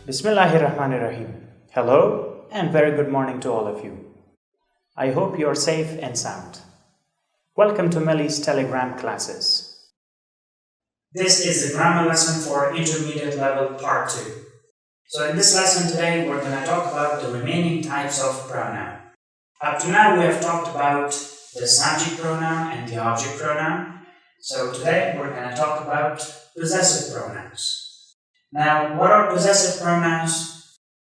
Bismillahirrahmanirrahim. Hello and very good morning to all of you. I hope you are safe and sound. Welcome to Melly's Telegram classes. This is the grammar lesson for intermediate level part 2. So in this lesson today we're going to talk about the remaining types of pronoun. Up to now we have talked about the subject pronoun and the object pronoun. So today we're going to talk about possessive pronouns. Now, what are possessive pronouns?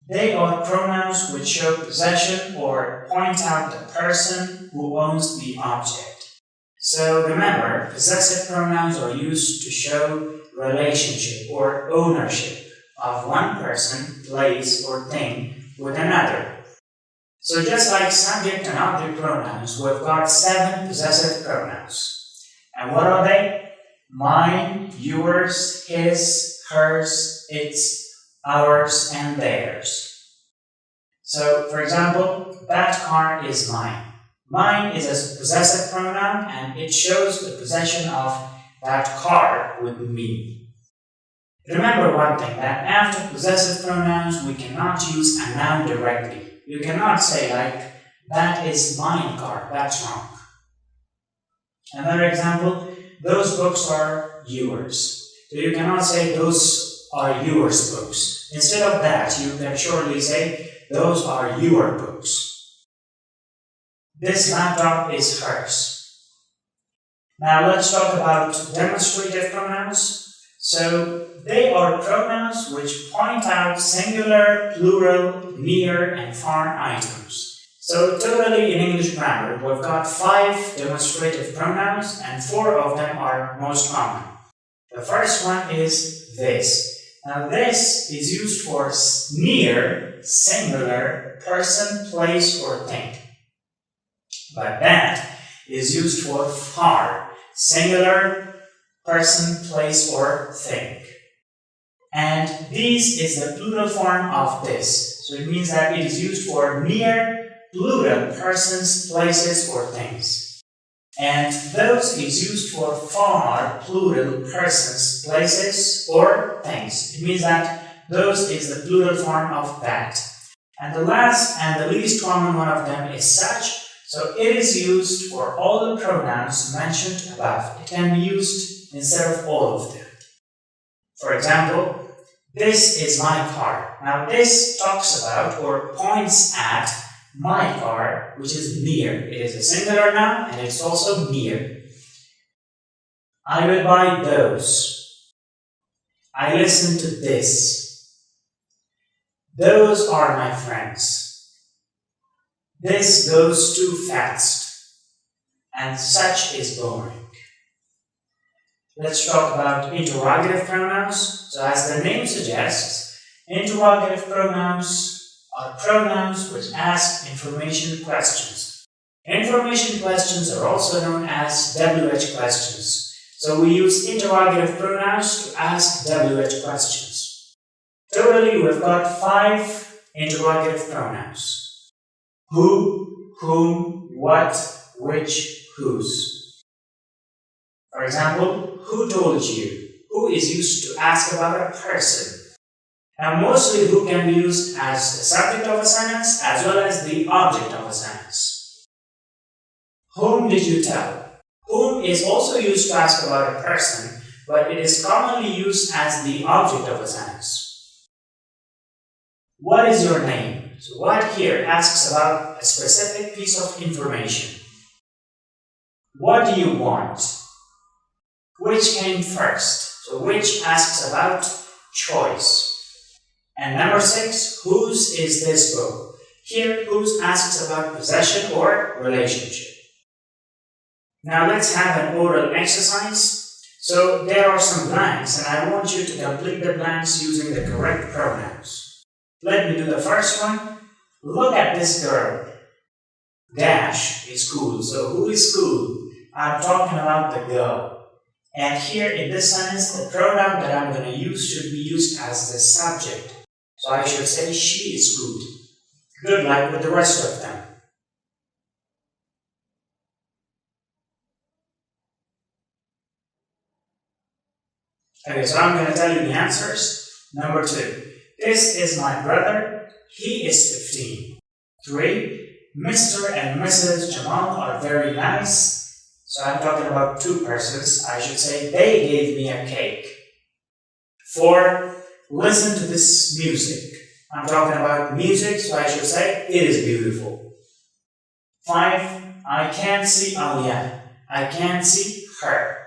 They are pronouns which show possession or point out the person who owns the object. So remember, possessive pronouns are used to show relationship or ownership of one person, place, or thing with another. So just like subject and object pronouns, we've got 7 possessive pronouns. And what are they? Mine, yours, his, hers, its, ours, and theirs. So, for example, that car is mine. Mine is a possessive pronoun and it shows the possession of that car with me. Remember one thing, that after possessive pronouns we cannot use a noun directly. You cannot say like, that is mine car, that's wrong. Another example, those books are yours. So you cannot say those are yours books. Instead of that, you can surely say those are your books. This laptop is hers. Now let's talk about demonstrative pronouns. So they are pronouns which point out singular, plural, near, and far items. So totally in English grammar, we've got 5 demonstrative pronouns and 4 of them are most common. The first one is this. Now this is used for near, singular, person, place, or thing. But that is used for far, singular, person, place, or thing. And these is the plural form of this. So it means that it is used for near, plural, persons, places, or things. And those is used for far, plural, persons, places, or things. It means that those is the plural form of that. And the last and the least common one of them is such. So it is used for all the pronouns mentioned above. It can be used instead of all of them. For example, this is my car. Now this talks about or points at my car, which is near. It is a singular noun and it's also near. I will buy those. I listen to this. Those are my friends. This goes too fast. And such is boring. Let's talk about interrogative pronouns. So as the name suggests, interrogative pronouns are pronouns which ask information questions. Information questions are also known as WH questions. So we use interrogative pronouns to ask WH questions. Totally, we've got 5 interrogative pronouns. Who, whom, what, which, whose. For example, who told you? Who is used to ask about a person. Now mostly who can be used as the subject of a sentence as well as the object of a sentence. Whom did you tell? Whom is also used to ask about a person, but it is commonly used as the object of a sentence. What is your name? So what here asks about a specific piece of information. What do you want? Which came first? So which asks about choice. And number 6, whose is this book? Here, whose asks about possession or relationship. Now let's have an oral exercise. So there are some blanks and I want you to complete the blanks using the correct pronouns. Let me do the first one. Look at this girl. Dash is cool. So who is cool? I'm talking about the girl. And here in this sentence, the pronoun that I'm going to use should be used as the subject. So I should say she is good. Good luck with the rest of them. Okay, so I'm going to tell you the answers. Number 2. This is my brother. He is 15. 3. Mr. and Mrs. Jamal are very nice. So I'm talking about two persons. I should say they gave me a cake. 4. Listen to this music. I'm talking about music, so I should say it is beautiful. 5. I can't see Aliyah. I can't see her.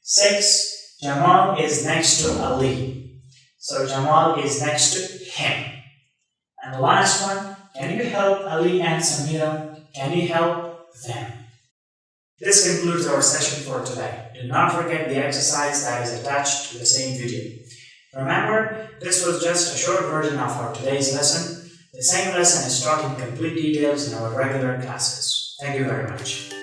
6. Jamal is next to Ali. So Jamal is next to him. And the last one, can you help Ali and Samira? Can you help them? This concludes our session for today. Do not forget the exercise that is attached to the same video. Remember, this was just a short version of our today's lesson. The same lesson is taught in complete details in our regular classes. Thank you very much.